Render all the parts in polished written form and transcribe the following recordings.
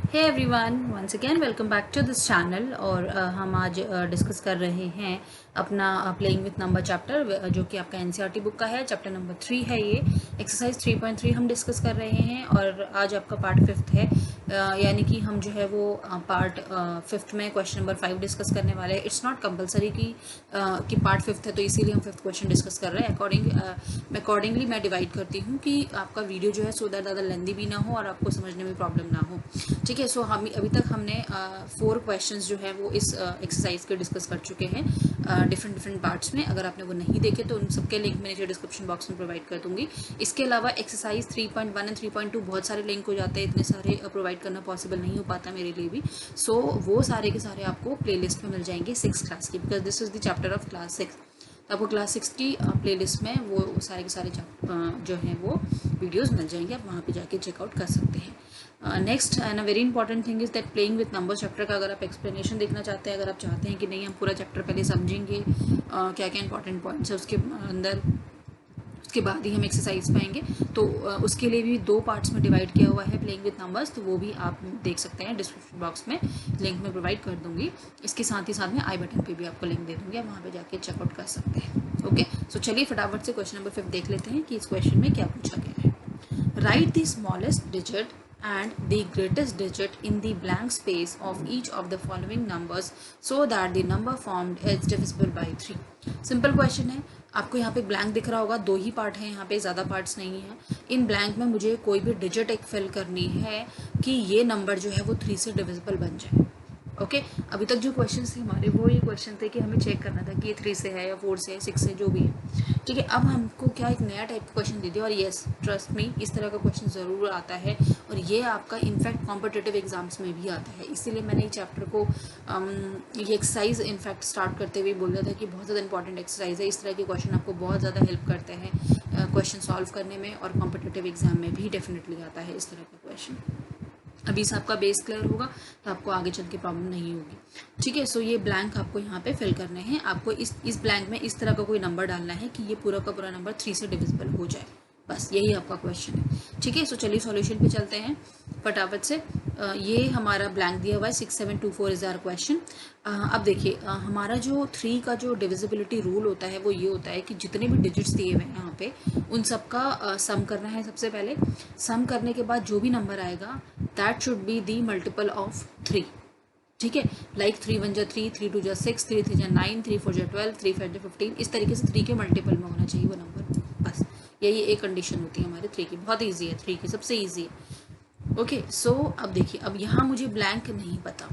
Hey everyone, once again welcome back to this channel. और हम आज डिस्कस कर रहे हैं अपना प्लेइंग विथ नंबर चैप्टर, जो कि आपका एनसीईआरटी बुक का है। चैप्टर नंबर 3 है ये। एक्सरसाइज 3.3 हम डिस्कस कर रहे हैं और आज आपका पार्ट 5 है। यानी कि हम जो है वो पार्ट 5 में क्वेश्चन नंबर 5 डिस्कस करने वाले हैं। इट्स नॉट कंपलसरी कि पार्ट 5 है तो इसीलिए हम 5th क्वेश्चन डिस्कस कर रहे हैं। अकॉर्डिंगली मैं डिवाइड करती हूँ कि आपका वीडियो जो है सो ज़्यादा लेंदी भी ना हो और आपको समझने में प्रॉब्लम ना हो। ठीक है। सो हम अभी तक हमने 4 क्वेश्चंस जो है वो इस एक्सरसाइज के डिस्कस कर चुके हैं डिफरेंट पार्ट्स में। अगर आपने वो नहीं देखे तो उन सबके लिंक मैं नीचे डिस्क्रिप्शन बॉक्स में प्रोवाइड कर दूंगी। इसके अलावा एक्सरसाइज 3.1 एंड 3.2 बहुत सारे लिंक हो जाते हैं, इतने सारे प्रोवाइड करना पॉसिबल नहीं हो पाता मेरे लिए भी। सो वो सारे के सारे आपको प्ले लिस्ट में मिल जाएंगे 6 क्लास की, because this is the chapter of class 6। तो आपको क्लास 6 की प्ले लिस्ट में वो सारे के सारे जो हैं वो वीडियोज़ मिल जाएंगे, आप वहाँ पर जाके चेकआउट कर सकते हैं। Next and a very important thing is that playing with number chapter का अगर आप एक्सप्लेनेशन देखना चाहते हैं, अगर आप चाहते हैं कि नहीं हम पूरा चैप्टर पहले समझेंगे क्या क्या इंपॉर्टेंट पॉइंट्स है उसके अंदर, उसके बाद ही हम एक्सरसाइज पाएंगे, तो उसके लिए भी 2 पार्ट्स में डिवाइड किया हुआ है प्लेइंग विथ नंबर्स। तो वो भी आप देख सकते हैं, डिस्क्रिप्शन बॉक्स में लिंक में प्रोवाइड कर दूंगी। इसके साथ ही साथ में आई बटन पे भी आपको लिंक दे दूंगी, आप वहाँ पे जाके चेकआउट कर सकते हैं। ओके, सो चलिए फटाफट से क्वेश्चन नंबर 5 देख लेते हैं कि इस क्वेश्चन में क्या पूछा गया है। Write the smallest digit and the greatest digit in the blank space of each of the following numbers so that the number formed is divisible by 3। Simple question है। आपको यहाँ पे ब्लैंक दिख रहा होगा, 2 ही पार्ट हैं यहाँ पे, ज़्यादा पार्ट्स नहीं है। इन ब्लैंक में मुझे कोई भी डिजिट एक फिल करनी है कि ये नंबर जो है वो 3 से डिविजिबल बन जाए। ओके, अभी तक जो क्वेश्चन थे हमारे वो ये क्वेश्चन थे कि हमें चेक करना था कि ये 3 से है या 4 से है, 6 से, जो भी है। ठीक है, अब हमको क्या एक नया टाइप का क्वेश्चन दे दिया, और यस ट्रस्ट मी इस तरह का क्वेश्चन ज़रूर आता है और ये आपका इनफैक्ट कॉम्पिटिटिव एग्जाम्स में भी आता है। इसीलिए मैंने ये चैप्टर को ये एक्सरसाइज इनफैक्ट स्टार्ट करते हुए बोल दिया था कि बहुत ज़्यादा इंपॉर्टेंट एक्सरसाइज है। इस तरह के क्वेश्चन आपको बहुत ज़्यादा हेल्प करते हैं क्वेश्चन सॉल्व करने में, और कॉम्पिटिटिव एग्जाम में भी डेफिनेटली आता है इस तरह का क्वेश्चन। अभी से आपका बेस क्लियर होगा तो आपको आगे चल के प्रॉब्लम नहीं होगी। ठीक है, सो ये ब्लैंक आपको यहाँ पे फिल करने हैं। आपको इस ब्लैंक में इस तरह का कोई नंबर डालना है कि ये पूरा का पूरा नंबर 3 से डिविजिबल हो जाए, बस यही आपका क्वेश्चन है। ठीक है, सो चलिए सॉल्यूशन पे चलते हैं फटाफट से। ये हमारा ब्लैंक दिया हुआ है, 6724 इज आवर क्वेश्चन। अब देखिए हमारा जो 3 का जो डिविजिबिलिटी रूल होता है वो ये होता है कि जितने भी डिजिट्स दिए हुए हैं यहाँ पे उन सबका सम करना है। सबसे पहले सम करने के बाद जो भी नंबर आएगा that should be the multiple of 3। ठीक है, लाइक 3 1 जा 3, 3 2 जा 6, 3 3 जा 9, 3 4 जा 12, 3 5 जा 15। इस तरीके से 3 के मल्टीपल में होना चाहिए वो नंबर, बस यही एक कंडीशन होती है हमारे 3 की। बहुत ईजी है, 3 की सबसे ईजी है। ओके, सो अब देखिए, अब यहाँ मुझे ब्लैंक नहीं पता,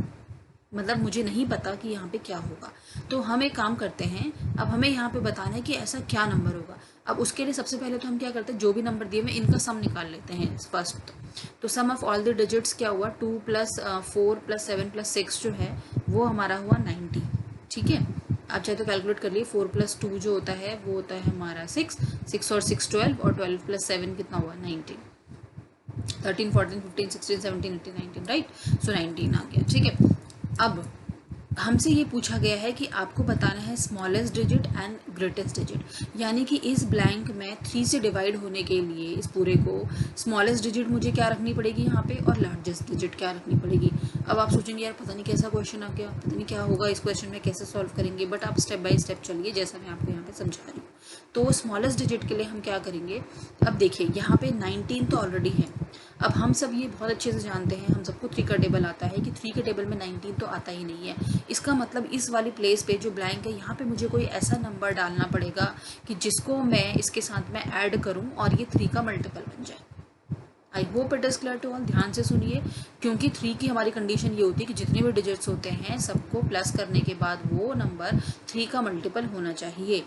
मतलब मुझे नहीं पता कि यहाँ पे क्या होगा। तो हम एक काम करते हैं, अब हमें यहाँ पे बताना है कि ऐसा क्या नंबर होगा। अब उसके लिए सबसे पहले तो हम क्या करते हैं, जो भी नंबर दिए हुए इनका सम निकाल लेते हैं फर्स्ट। तो सम ऑफ ऑल द डिजिट्स क्या हुआ, 2 + 4 + 7 + 6 जो है वो हमारा हुआ 90। ठीक है, आप चाहे तो कैलकुलेट कर लिए, 4 + 2 जो होता है वो होता है हमारा 6, 6 और 6 12, और 12 + 7 कितना हुआ 19, 13 14 15 16 17 18 19, राइट। सो 19 आ गया। ठीक है, अब हमसे ये पूछा गया है कि आपको बताना है smallest digit and greatest digit, यानी कि इस ब्लैंक में 3 से डिवाइड होने के लिए इस पूरे को स्मॉलेस्ट डिजिट मुझे क्या रखनी पड़ेगी यहाँ पे, और लार्जेस्ट डिजिट क्या रखनी पड़ेगी। अब आप सोचेंगे यार पता नहीं कैसा क्वेश्चन आ गया, पता नहीं क्या होगा इस क्वेश्चन में, कैसे सॉल्व करेंगे, बट आप स्टेप बाय स्टेप चलिए जैसा मैं आपको यहाँ पे समझा रही हूँ। तो स्मॉलेस्ट डिजिट के लिए हम क्या करेंगे, अब देखिए यहाँ पे 19 तो ऑलरेडी है। अब हम सब ये बहुत अच्छे से जानते हैं, हम सबको 3 का टेबल आता है कि 3 के टेबल में 19 तो आता ही नहीं है। इसका मतलब इस वाली प्लेस पे जो ब्लैंक है यहाँ पे मुझे कोई ऐसा नंबर डालना पड़ेगा कि जिसको मैं इसके साथ में ऐड करूँ और ये 3 का मल्टीपल बन जाए। I hope it is clear to all. ध्यान से सुनिए, क्योंकि 3 की हमारी कंडीशन ये होती है कि जितने भी डिजिट्स होते हैं सबको प्लस करने के बाद वो नंबर 3 का मल्टीपल होना चाहिए।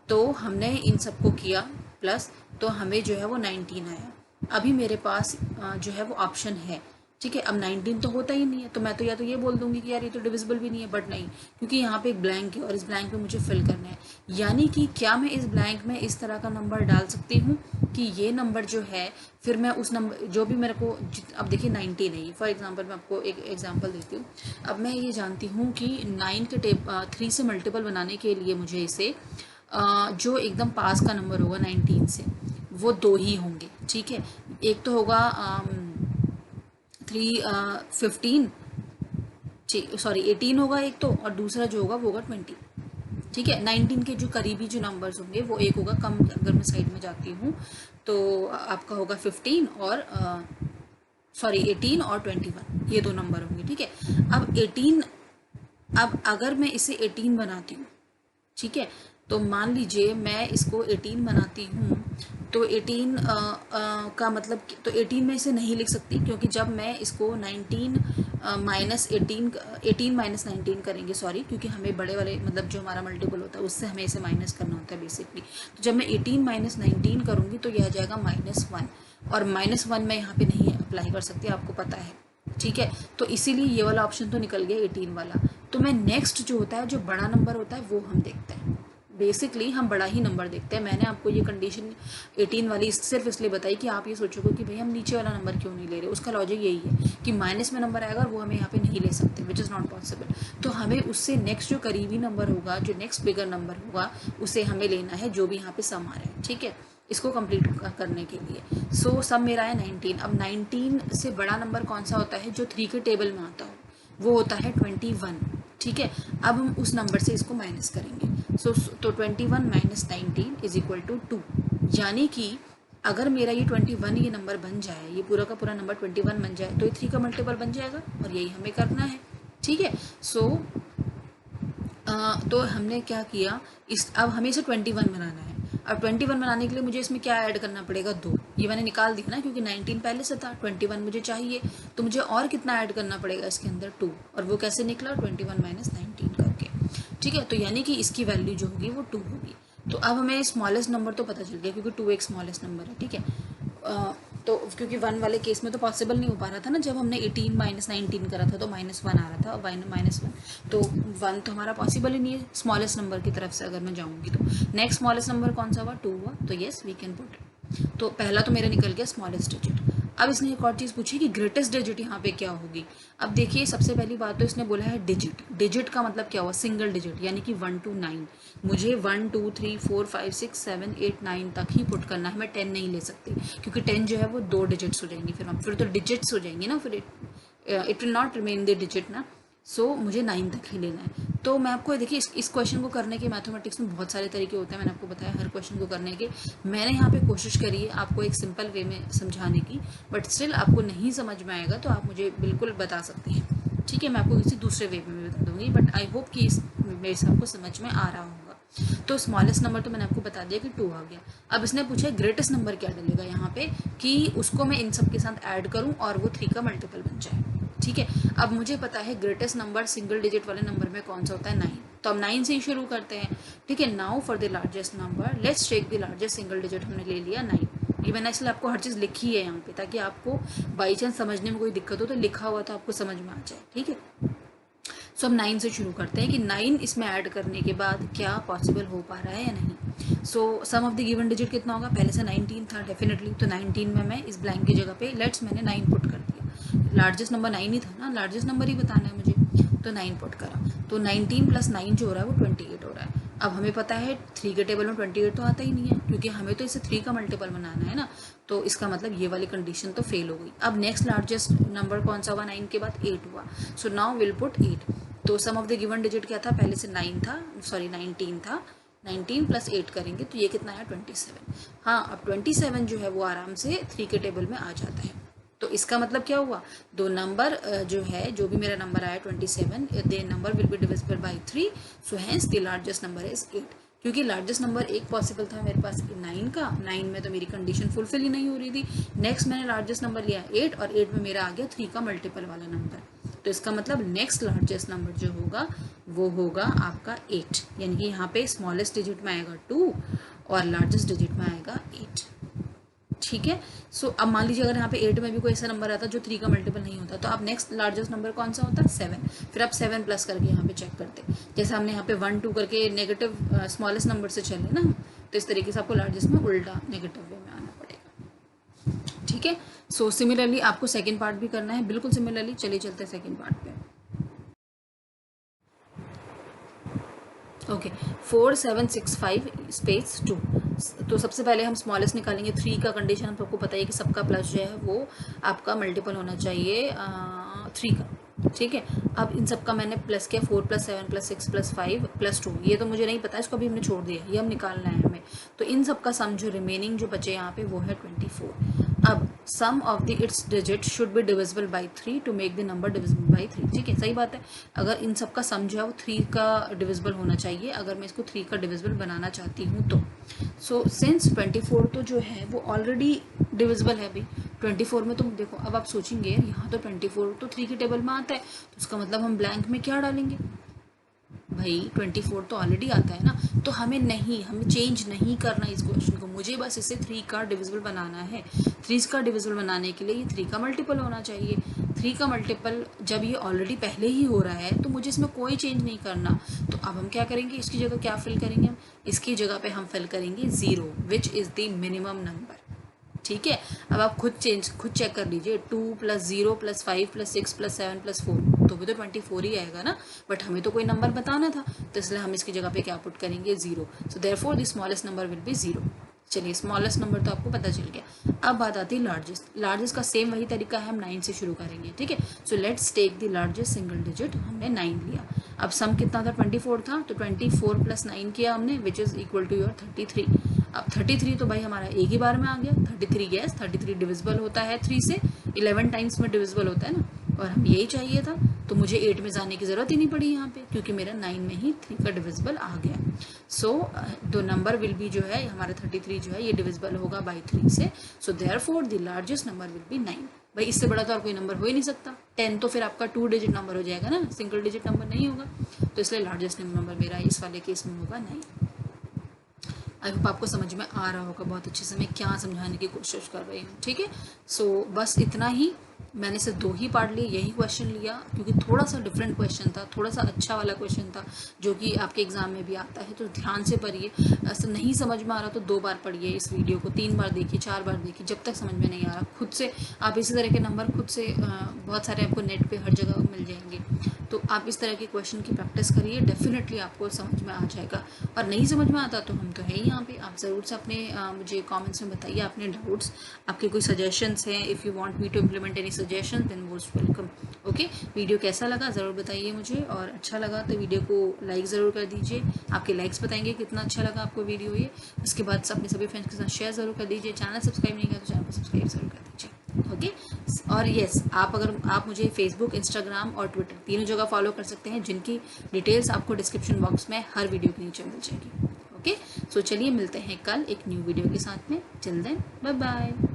तो हमने इन सबको किया प्लस, तो हमें जो है वो 19 आया। अभी मेरे पास जो है वो ऑप्शन है। ठीक है, अब 19 तो होता ही नहीं है, तो मैं तो या तो ये बोल दूंगी कि यार ये तो डिविजिबल भी नहीं है, बट नहीं, क्योंकि यहाँ पे एक ब्लैंक है और इस ब्लैंक पे मुझे फिल करना है। यानी कि क्या मैं इस ब्लैंक में इस तरह का नंबर डाल सकती हूँ कि ये नंबर जो है फिर मैं उस नंबर जो भी मेरे को अब देखिए 19 है, फॉर एग्जांपल मैं आपको एक एग्जांपल देती हूँ। अब मैं ये जानती हूँ कि 9 के 3 से मल्टीपल बनाने के लिए मुझे इसे जो एकदम पास का नंबर होगा 19 से वो 2 ही होंगे। ठीक है, एक तो होगा 15 सॉरी 18 होगा एक तो, और दूसरा जो होगा वो होगा 20। ठीक है, 19 के जो करीबी जो नंबर्स होंगे वो एक होगा कम, अगर मैं साइड में जाती हूँ तो आपका होगा 15 और सॉरी 18 और 21, ये दो नंबर होंगे। ठीक है, अब 18, अब अगर मैं इसे 18 बनाती हूँ, ठीक है, तो मान लीजिए मैं इसको 18 बनाती हूँ, तो 18 का मतलब, तो 18 में इसे नहीं लिख सकती, क्योंकि जब मैं इसको 19 माइनस 18, 18 माइनस 19 करेंगे, सॉरी, क्योंकि हमें बड़े वाले मतलब जो हमारा मल्टीपल होता है उससे हमें इसे माइनस करना होता है बेसिकली। तो जब मैं 18 माइनस 19 करूँगी तो यह आ जाएगा -1, और -1 मैं यहाँ पे नहीं अप्लाई कर सकती, आपको पता है। ठीक है, तो इसीलिए ये वाला ऑप्शन तो निकल गया 18 वाला। तो मैं नेक्स्ट जो होता है, जो बड़ा नंबर होता है वो हम देखते हैं। बेसिकली हम बड़ा ही नंबर देखते हैं। मैंने आपको ये कंडीशन 18 वाली सिर्फ इसलिए बताई कि आप ये सोचोगे कि भाई हम नीचे वाला नंबर क्यों नहीं ले रहे। उसका लॉजिक यही है कि माइनस में नंबर आएगा और वो हमें यहाँ पे नहीं ले सकते, विच इज़ नॉट पॉसिबल। तो हमें उससे नेक्स्ट जो करीबी नंबर होगा, जो नेक्स्ट बिगर नंबर होगा, उसे हमें लेना है, जो भी यहाँ पे सम आ रहा है। ठीक है, इसको कंप्लीट करने के लिए। सो सम मेरा है 19। अब 19 से बड़ा नंबर कौन सा होता है जो 3 के टेबल में आता हो, वो होता है 21। ठीक है, अब हम उस नंबर से इसको माइनस करेंगे। तो 21 माइनस 19 इज इक्वल टू 2, यानी कि अगर मेरा ये 21 ये नंबर बन जाए, ये पूरा का पूरा नंबर 21 बन जाए, तो ये 3 का मल्टीपल बन जाएगा, और यही हमें करना है। ठीक है, तो हमने क्या किया, अब हमें इसे 21 बनाना है। अब 21 बनाने के लिए मुझे इसमें क्या ऐड करना पड़ेगा, 2। ये मैंने निकाल दिया ना, क्योंकि 19 पहले से था, 21 मुझे चाहिए, तो मुझे और कितना ऐड करना पड़ेगा इसके अंदर, 2। और वो कैसे निकला, 21 माइनस 19 करके। ठीक है, तो यानी कि इसकी वैल्यू जो होगी वो 2 होगी। तो अब हमें स्मॉलेस्ट नंबर तो पता चल गया, क्योंकि 2 एक स्मॉलेस्ट नंबर है। ठीक है, तो क्योंकि 1 वाले केस में तो पॉसिबल नहीं हो पा रहा था ना, जब हमने 18 माइनस 19 करा था तो -1 आ रहा था, और -1, तो 1 तो हमारा पॉसिबल ही नहीं है स्मॉलेस्ट नंबर की तरफ से अगर मैं जाऊँगी। तो नेक्स्ट स्मॉलेस्ट नंबर कौन सा हुआ, 2 हुआ, तो येस वी कैन पुट। तो पहला तो मेरा निकल गया स्मॉलेस्ट डिजिट। अब इसने एक और चीज़ पूछी कि ग्रेटेस्ट डिजिट यहाँ पे क्या होगी। अब देखिए, सबसे पहली बात तो इसने बोला है डिजिट। डिजिट का मतलब क्या हुआ, सिंगल डिजिट, यानी कि 1 to 9। मुझे 1 2 3 4 5 6 7 8 9 तक ही पुट करना है, मैं 10 नहीं ले सकती, क्योंकि 10 जो है वो 2 डिजिट्स हो जाएंगी, फिर तो डिजिट्स हो जाएंगी ना, फिर it will not remain the digit ना। सो मुझे 9 तक ही लेना है। तो मैं आपको देखिए, इस क्वेश्चन को करने के मैथमेटिक्स में बहुत सारे तरीके होते हैं, मैंने आपको बताया हर क्वेश्चन को करने के। मैंने यहाँ पे कोशिश करी है आपको एक सिंपल वे में समझाने की, बट स्टिल आपको नहीं समझ में आएगा तो आप मुझे बिल्कुल बता सकते हैं। ठीक है, मैं आपको किसी दूसरे वे में भी बता दूंगी, बट आई होप कि इस मेरे से आपको समझ में आ रहा होगा। तो स्मॉलेस्ट नंबर तो मैंने आपको बता दिया कि 2 आ गया। अब इसने पूछा ग्रेटेस्ट नंबर क्या डलेगा यहाँ पे, कि उसको मैं इन सब के साथ ऐड करूँ और वो 3 का मल्टीपल बन जाए। ठीक है, अब मुझे पता है ग्रेटेस्ट नंबर सिंगल डिजिट वाले नंबर में कौन सा होता है, 9। तो अब 9 से ही शुरू करते हैं। ठीक है, now for the largest number let's take the largest single digit, हमने ले लिया 9। ये मैंने इसलिए आपको हर चीज़ लिखी है यहाँ पे, ताकि आपको बाई चांस समझने में कोई दिक्कत हो तो लिखा हुआ तो आपको समझ में आ जाए। ठीक है, सो अब 9 से शुरू करते हैं कि 9 इसमें ऐड करने के बाद क्या पॉसिबल हो पा रहा है या नहीं। सो सम ऑफ द गिवन डिजिट कितना होगा, पहले से 19 था डेफिनेटली, तो 19 में मैं इस ब्लैंक की जगह पे लेट्स मैंने 9 पुट कर दिया। लार्जेस्ट नंबर 9 ही था ना, लार्जेस्ट नंबर ही बताना है मुझे, तो 9 पुट करा। तो 19 प्लस 9 जो हो रहा है वो 28 हो रहा है। अब हमें पता है 3 के टेबल में 28 तो आता ही नहीं है, क्योंकि हमें तो इसे 3 का मल्टीपल बनाना है ना, तो इसका मतलब ये वाली कंडीशन तो फेल हो गई। अब नेक्स्ट लार्जेस्ट नंबर कौन सा हुआ, 9 के बाद 8 हुआ। So now will put 8। तो सम ऑफ द गिवन डिजिट क्या था, पहले से 9 था, सॉरी 19 था, 19 प्लस 8 करेंगे तो ये कितना है, 27। हाँ, अब 27 जो है वो आराम से 3 के टेबल में आ जाता है। तो इसका मतलब क्या हुआ, दो नंबर जो है, जो भी मेरा नंबर आया 27, the number will be divisible by 3, so hence the largest number is 8। क्योंकि लार्जेस्ट नंबर एक पॉसिबल था मेरे पास 9 का, 9 में तो मेरी कंडीशन फुलफिल ही नहीं हो रही थी। नेक्स्ट मैंने लार्जेस्ट नंबर लिया 8, और 8 में मेरा आ गया 3 का मल्टीपल वाला नंबर। तो इसका मतलब नेक्स्ट लार्जेस्ट नंबर जो होगा वो होगा आपका 8, यानी कि यहाँ पे स्मॉलेस्ट डिजिट में आएगा 2 और लार्जेस्ट डिजिट में आएगा 8। ठीक है, सो अब मान लीजिए अगर यहाँ पे 8 में भी कोई ऐसा नंबर आता जो 3 का मल्टीपल नहीं होता, तो अब नेक्स्ट लार्जेस्ट नंबर कौन सा होता है, 7। फिर आप 7 प्लस करके यहाँ पे चेक करते, जैसे हमने यहाँ पे 1 2 करके नेगेटिव स्मॉलेस्ट नंबर से चले ना, तो इस तरीके से आपको लार्जेस्ट में उल्टा नेगेटिव वे में आना पड़ेगा। ठीक है, सो सिमिलरली आपको सेकेंड पार्ट भी करना है, बिल्कुल सिमिलरली। चलिए चलते हैं सेकेंड पार्ट पे। Okay, 4765 space 2। तो सबसे पहले हम स्मॉलेस्ट निकालेंगे। 3 का कंडीशन हम सबको पता है कि सबका प्लस जो है वो आपका मल्टीपल होना चाहिए 3 का, ठीक है। अब इन सब का मैंने प्लस किया, 4 + 7 + 6 + 5 + 2, ये तो मुझे नहीं पता, इसको अभी हमने छोड़ दिया, ये हम निकालना है हमें। तो इन सब का सम जो रिमेनिंग जो बचे यहाँ पे वो है 24। अब sum of the its digit should be divisible by 3 to make the number divisible by 3, ठीक है, सही बात है। अगर इन सब का सम जो है वो 3 का डिविजिबल होना चाहिए, अगर मैं इसको 3 का डिविजिबल बनाना चाहती हूँ तो। सो सिंस 24 तो जो है वो ऑलरेडी डिविजिबल है भाई 24 में। तुम देखो, अब आप सोचेंगे यहाँ तो 24 तो 3 के टेबल में आता है, तो उसका मतलब हम ब्लैंक में क्या डालेंगे भाई, 24 तो ऑलरेडी आता है ना। तो हमें चेंज नहीं करना इस क्वेश्चन को, मुझे बस इसे 3 का डिविजिबल बनाना है। 3 का डिविजिबल बनाने के लिए ये 3 का मल्टीपल होना चाहिए। 3 का मल्टीपल जब ये ऑलरेडी पहले ही हो रहा है तो मुझे इसमें कोई चेंज नहीं करना। तो अब हम क्या करेंगे, इसकी जगह क्या फिल करेंगे, हम इसकी जगह पे हम फिल करेंगे 0, which is the minimum number, ठीक है। अब आप खुद चेक कर लीजिए, 2 + 0 + 5 + 6 + 7 + 4 तो भी तो 24 ही आएगा ना, बट हमें तो कोई नंबर बताना था, तो इसलिए हम इसकी जगह पे क्या पुट करेंगे 0। So therefore the smallest number will be 0। चलिए, स्मॉलेस्ट नंबर तो आपको पता चल गया। अब बात आती है लार्जेस्ट। लार्जेस्ट का सेम वही तरीका है, हम 9 से शुरू करेंगे, ठीक है। So let's take the largest single digit, हमने 9 लिया। अब सम कितना था, 24 था, तो 24 + 9 किया हमने, which is equal to your 33। अब 33 तो भाई हमारा एक ही बार में आ गया, 33 गैस 33 डिविजिबल होता है 3 से, 11 टाइम्स में डिविजिबल होता है ना, और हम यही चाहिए था, तो मुझे 8 में जाने की ज़रूरत ही नहीं पड़ी यहाँ पे, क्योंकि मेरा 9 में ही 3 का डिविजिबल आ गया। So the number will be जो है हमारा 33 जो है ये डिविजिबल होगा बाई 3 से। So therefore the largest number will be 9। भाई इससे बड़ा तो और कोई नंबर हो ही नहीं सकता। 10 तो फिर आपका 2 डिजिट नंबर हो जाएगा ना, सिंगल डिजिट नंबर नहीं होगा, तो इसलिए लार्जेस्ट नंबर मेरा इस वाले केस में होगा 9। आई होप आपको समझ में आ रहा होगा बहुत अच्छे से मैं क्या समझाने की कोशिश कर रही हूँ, ठीक है। सो बस इतना ही, मैंने सिर्फ 2 ही पार्ट लिए, यही क्वेश्चन लिया क्योंकि थोड़ा सा डिफरेंट क्वेश्चन था, थोड़ा सा अच्छा वाला क्वेश्चन था जो कि आपके एग्जाम में भी आता है, तो ध्यान से पढ़िए। ऐसा नहीं समझ में आ रहा तो 2 बार पढ़िए इस वीडियो को, 3 बार देखिए, 4 बार देखिए, जब तक समझ में नहीं आ रहा। खुद से आप इसी तरह के नंबर खुद से बहुत सारे आपको नेट पे हर जगह मिल जाएंगे, तो आप इस तरह के क्वेश्चन की प्रैक्टिस करिए, डेफिनेटली आपको समझ में आ जाएगा। और नहीं समझ में आता तो हम तो है ही यहाँ पे, आप ज़रूर से अपने मुझे कमेंट्स में बताइए अपने डाउट्स, आपके कोई सजेशंस हैं। If you want me to implement any suggestion then most welcome. Okay, video कैसा लगा ज़रूर बताइए मुझे, और अच्छा लगा तो वीडियो को लाइक ज़रूर कर दीजिए। आपके लाइक्स बताएंगे कितना अच्छा लगा आपको वीडियो ये। उसके बाद अपने सभी फ्रेंड्स के साथ शेयर ज़रूर कर दीजिए। चैनल सब्सक्राइब नहीं किया तो चैनल को सब्सक्राइब ज़रूर कर दीजिए। ओके, और यस, आप मुझे फेसबुक, इंस्टाग्राम और ट्विटर तीनों जगह फॉलो कर सकते हैं, जिनकी डिटेल्स आपको डिस्क्रिप्शन बॉक्स में हर वीडियो के नीचे मिल जाएगी। ओके, सो चलिए मिलते हैं कल एक न्यू वीडियो के साथ में। Till then bye bye.